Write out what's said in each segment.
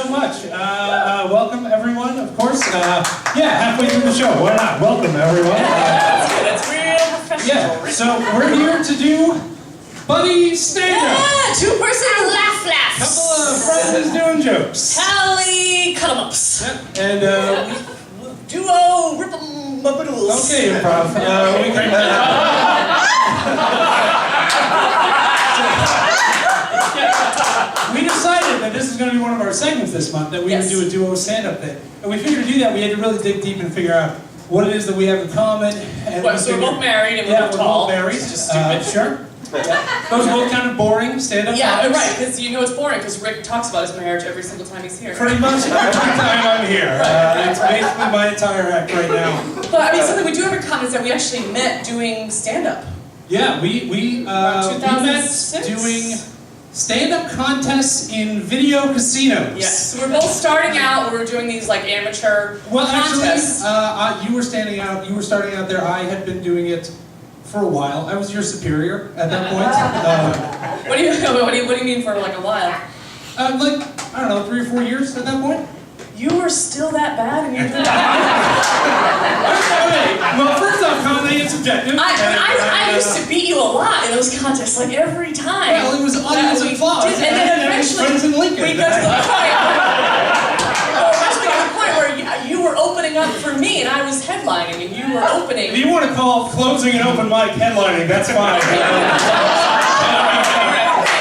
much. Welcome, everyone, of course. Halfway through the show. Why not? Welcome, everyone. That's real professional. Yeah, so we're here to do Buddy Stand-Up. Yeah, two-person laugh. Couple of friends doing jokes. Tally cut-em-ups. Yep. And, Duo rip-em-a-boodles. okay, improv. We decided that this is going to be one of our segments this month, that we would do a duo stand-up thing. And we figured to do that, we had to really dig deep and figure out what it is that we have in common. And So we're both married and we're tall. We're both married. Just stupid. Sure. Those are both kind of boring stand-up topics. Right, because you know it's boring, because Rick talks about his marriage every single time he's here. Pretty much every time I'm here. It's basically my entire act right now. But I mean, something we do have in common is that we actually met doing stand-up. Yeah, we met 2006? doing stand-up contests in video casinos. Yes, so we're both starting out. We were doing these like amateur contests. Actually, you were starting out there. I had been doing it for a while. I was your superior at that point. What do you mean for like a while? I don't know, 3 or 4 years at that point. You were still that bad and you're doing Okay, well, first off, comedy is subjective. I used to beat you a lot in those contests, like every time. Well, it was audience applause. And then eventually friends in Lincoln. we got to the point. Eventually got to the point where you were opening up for me and I was headlining and you were opening. If you want to call closing an open mic headlining, that's fine.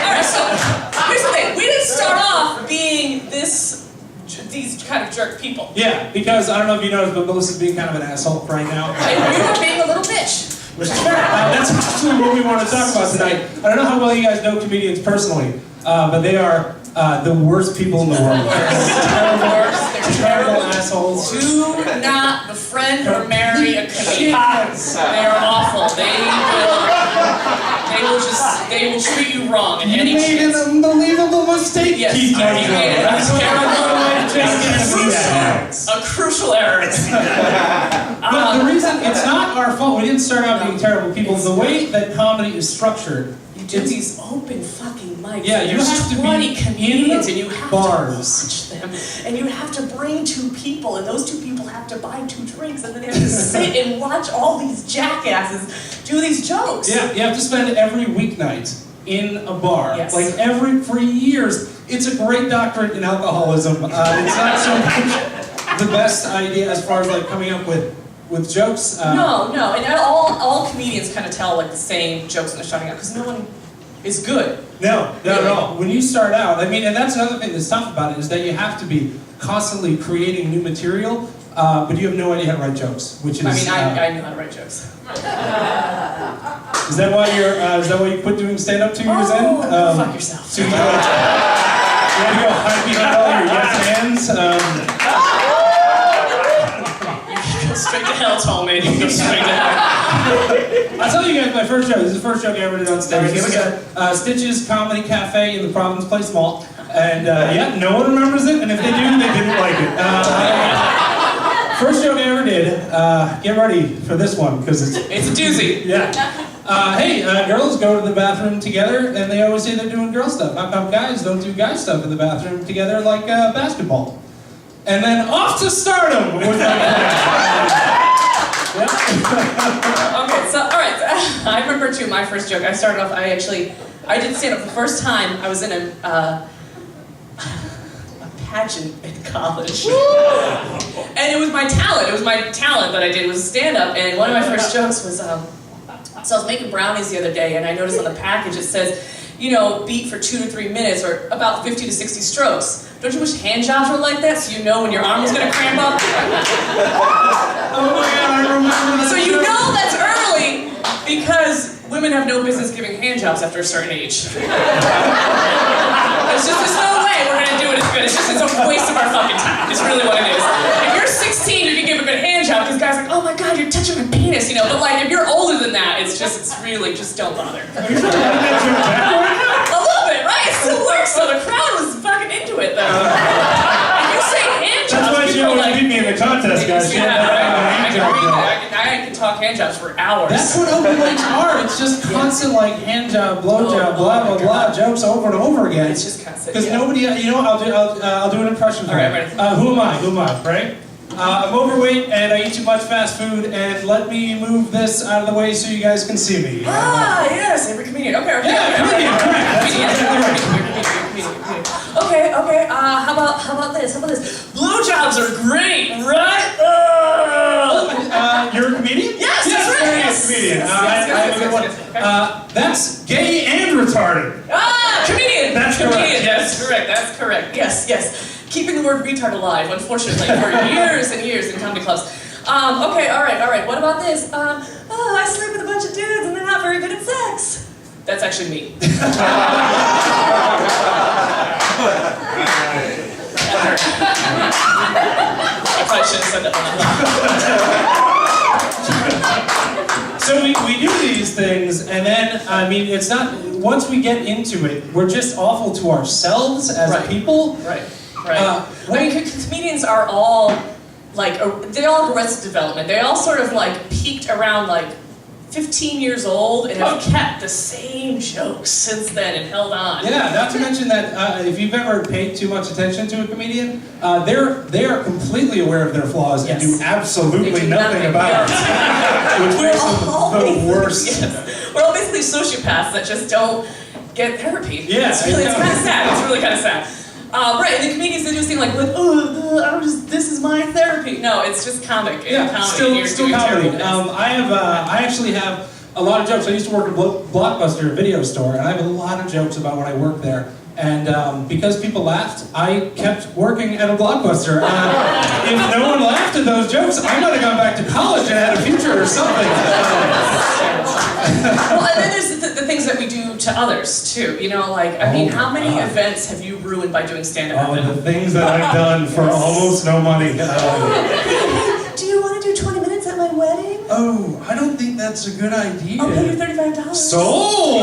Alright, so here's the thing. We didn't start off being these kind of jerk people. Yeah, because I don't know if you noticed, but Melissa's being kind of an asshole right now. And you were being a little bitch. Which is fair. That's actually what we want to talk about tonight. I don't know how well you guys know comedians personally, but they are the worst people in the world. They're Terrible assholes. Do not befriend or marry a comedian. They are awful. They will treat you wrong in any You made an unbelievable mistake. Yes, Keith you made a a crucial error. But the reason, it's not our fault. We didn't start out being terrible people. The way that comedy is structured, You do these open fucking mics. Yeah, you There's have to 20 be comedians in and you have bars. to watch them. And you have to bring 2 people and those 2 people have to buy 2 drinks and then they have to sit and watch all these jackasses do these jokes. Yeah, you have to spend every weeknight in a bar. Yes. For years. It's a great doctorate in alcoholism. It's not so much the best idea as far as coming up with jokes. No, and all comedians kind of tell like the same jokes when they're starting out because no one is good. No, not at all. When you start out, and that's another thing that's tough about it, is that you have to be constantly creating new material, but you have no idea how to write jokes, which is... I knew how to write jokes. Is that why you quit doing stand-up 2 years in? Fuck yourself. So you had to go hide behind all your yes hands? Straight to hell, tall man. You can go straight to hell. I'll tell you guys my first joke. This is the first joke I ever did on stage. This is at Stitch's Comedy Cafe in the Providence Place Mall. And no one remembers it, and if they do, they didn't like it. First joke I ever did. Get ready for this one, because it's a doozy. Yeah. Hey, girls go to the bathroom together, and they always say they're doing girl stuff. How come guys don't do guy stuff in the bathroom together like basketball? And then off to stardom with Okay, so alright, I remember too my first joke. I started off, I did stand up the first time I was in a pageant in college. And it was my talent. It was my talent that I did was stand up. And one of my first jokes was, so I was making brownies the other day and I noticed on the package it says, beat for 2 to 3 minutes or about 50 to 60 strokes. Don't you wish hand jobs were like that so you know when your arm was going to cramp up? Oh my God, I remember that. So you know that's early because women have no business giving hand jobs after a certain age. There's no way we're going to do it as good. It's a waste of our fucking time. It's really what it is. If you're 16, you can give a good hand job because guys are like, oh my God, you're touching my penis, But if you're older than that, it's really, just don't bother. Are you trying to get that joke back right now? A little bit, right? It still works though. The crowd was fucking into it though. If you say hand jobs, that's why she always beat me in the contest, guys. Yeah, right. I can talk hand jobs for hours. That's what open mics are. It's just constant like hand job, blow job, blah blah blah, jokes over and over again. It's just constant. Because nobody, you know, I'll do an impression for you. All right, ready. Who am I? Right? I'm overweight and I eat too much fast food. And let me move this out of the way so you guys can see me. Yes, every comedian. Okay. Yeah, comedian. Correct. That's exactly right. Okay. How about this? Blowjobs are great, right? You're a comedian? Yes, that's right. Yes, comedian. I have a good one. That's gay and retarded. Comedian. That's comedian. correct. That's correct. Yes. Keeping the word retard alive, unfortunately, for years and years in comedy clubs. Okay, all right. What about this? I sleep with a bunch of dudes and they're not very good at sex. That's actually me. I probably should have said that one. So we do these things, and then, I mean, it's not, once we get into it, we're just awful to ourselves as people. Right. I mean, comedians are all, like, they all have Arrested Development. They all sort of, like, peaked around, like, 15 years old and have kept the same jokes since then and held on. Yeah, not to mention that if you've ever paid too much attention to a comedian, they are completely aware of their flaws and do absolutely nothing about it. Which makes them the worst. Yes. We're all basically sociopaths that just don't get therapy. Yeah, it's kind of sad. It's really kind of sad. Right, and the comedians, they do seem like this is my therapy. No, it's just comic. Still comedy. I actually have a lot of jokes. I used to work at Blockbuster, a video store, and I have a lot of jokes about when I worked there. And because people laughed, I kept working at a Blockbuster. If no one laughed at those jokes, I might have gone back to college and had a future or something. Well, and then there's the things that we do to others, too. You know, like, I mean, how many events have you ruined by doing stand-up? The things that I've done for almost no money. Do you want to do 20 minutes at my wedding? Oh, I don't think that's a good idea. I'll pay you $35. Sold!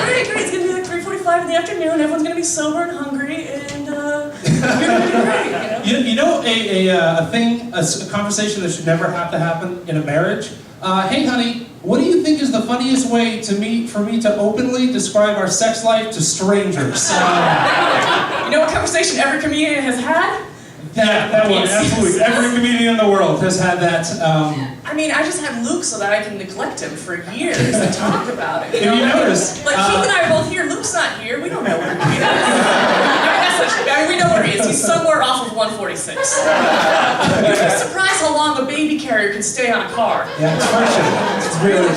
Great. It's going to be like 3:45 in the afternoon. Everyone's going to be sober and hungry, and you're going to do great, You know, a conversation that should never have to happen in a marriage? Hey, honey, what do you think is the funniest way for me to openly describe our sex life to strangers? You know what conversation every comedian has had? That one, absolutely. Every comedian in the world has had that. I mean, I just have Luke so that I can neglect him for years and talk about it. You notice? Like, Keith and I are both here. Luke's not here. We don't know where he is. I mean, we know where he is. He's somewhere off of 146. You'd be surprised how long a baby carrier can stay on a car. Yeah, it's friction. It's really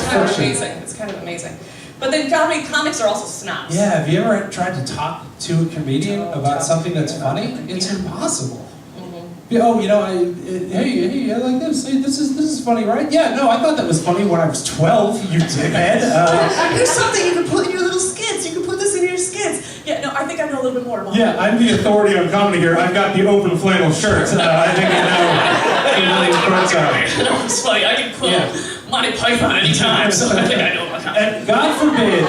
amazing. It's kind of amazing. But then comics are also snobs. Yeah, have you ever tried to talk to a comedian about something that's funny? It's impossible. Oh, you know, hey, I like this. Hey, this is funny, right? Yeah, no, I thought that was funny when I was 12, you dickhead. Here's something you can put in your little skits. You can put this in your skits. Yeah, no, I think I know a little bit more about it. Yeah, I'm the authority on comedy here. I've got the open flannel shirt. I think I know. It's funny. I can quote Monty Python anytime, so I think I know about comedy. And God forbid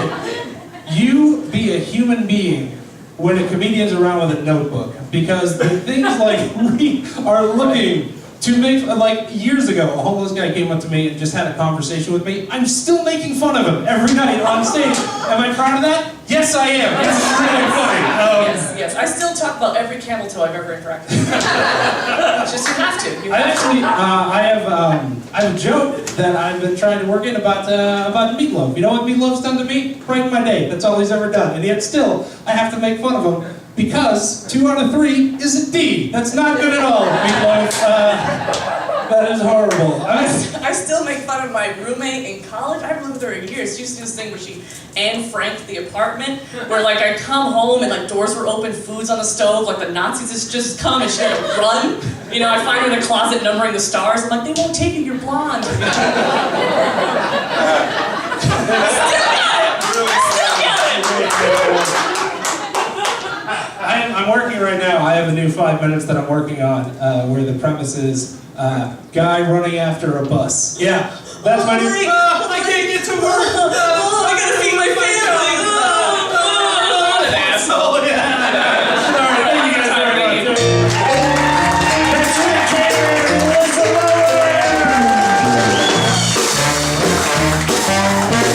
you be a human being when a comedian's around with a notebook, because the things like we are looking to make, like years ago, a homeless guy came up to me and just had a conversation with me. I'm still making fun of him every night on stage. Am I proud of that? Yes, I am. This is really funny. Yes. I still talk about every camel toe I've ever interacted with. Just you have to. I have a joke that I've been trying to work in about Meatloaf. You know what Meatloaf's done to me? Brighten my day. That's all he's ever done. And yet still, I have to make fun of him because 2 out of 3 is a D. That's not good at all, Meatloaf. That is horrible. I still make fun of my roommate in college. I've lived with her years. She used to do this thing where she Anne Franked the apartment, where like I come home and like doors were open, food's on the stove, like the Nazis just come and she had to run. You know, I find her in the closet numbering the stars. I'm like, they won't take you, you're blonde. Still got it! I'm working right now. I have a new 5 minutes that I'm working on, where the premise is guy running after a bus. Yeah, that's my new. I can't get to work. I gotta feed my family.